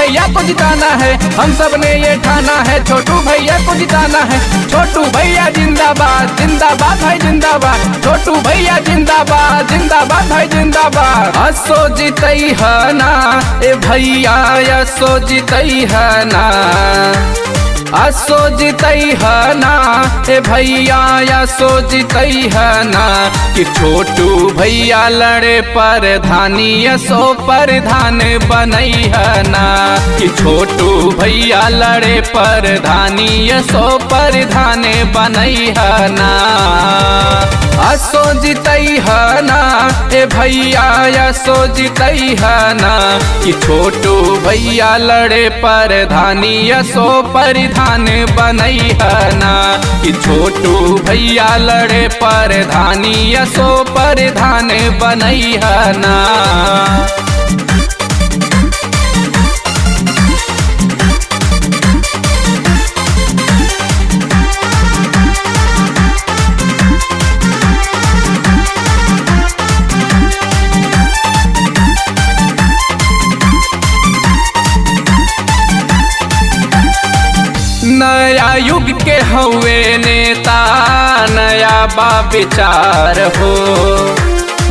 भैया को जिताना है, हम सब ने ये ठाना है, छोटू भैया को जिताना है। छोटू भैया जिंदाबाद जिंदाबाद भाई जिंदाबाद, छोटू भैया जिंदाबाद जिंदाबाद भाई जिंदाबाद। असो जितई है ना ए भैया, असो जितई है ना, असो जितई है ना ए भैया, असो जितई है ना। कि छोटू भैया लड़े प्रधानी, असो प्रधान बनई है ना। कि छोटू भैया लड़े प्रधानी, असो प्रधान बनई है ना। असो जितई है ना ए भैया, असो जितई है ना। कि छोटू भैया लड़े प्रधानी, असो प्रधान बनई है ना। कि छोटू भैया लड़े प्रधानी, असो प्रधान बनई है ना। नया युग के हवे नेता, नया बा विचार हो।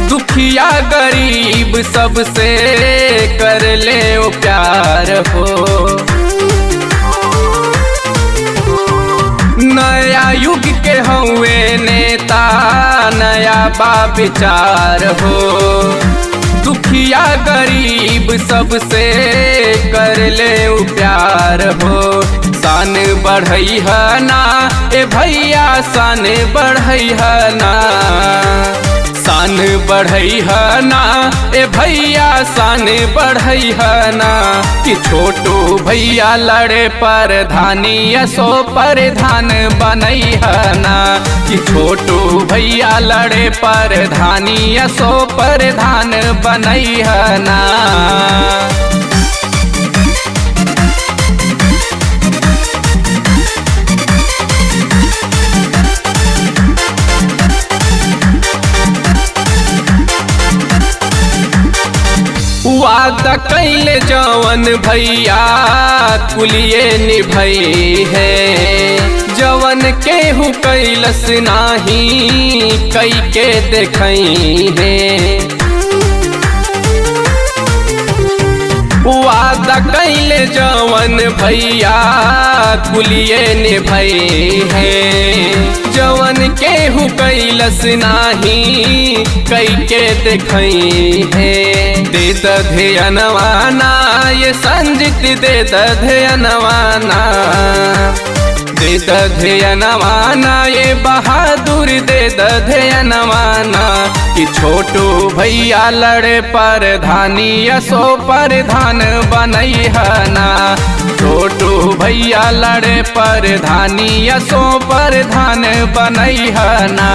दुखिया गरीब सबसे कर ले ओ प्यार हो। नया युग के हवे नेता, नया बा विचार हो। दुखिया गरीब सबसे कर ले ओ प्यार हो। शान बढ़ई है ना ए भैया, शान बढ़ई है ना। शान बढ़ई है ना ए भैया, शान बढ़ई है ना। कि छोटू भैया लड़े प्रधानी, असो प्रधान बनई है ना। कि छोटू भैया लड़े प्रधानी, असो प्रधान बनई है ना। वादा कैले जवन भैया, कुलिए निभई है। जवन केहू कैलस नाही, कई के देखई है। वादा कैले जवन भैया, कुलिए निभई है। जवन केहू कैलस नाही, कई के देखई है। दे दध्यनवाना ये संजित, दे दध्यनवाना, दे दध्यनवाना ये बहादुर, दे दध्यनवाना। कि छोटू भैया लड़े प्रधानी, असो प्रधान बनई है ना। छोटू भैया लड़े प्रधानी, असो प्रधान बनई है ना।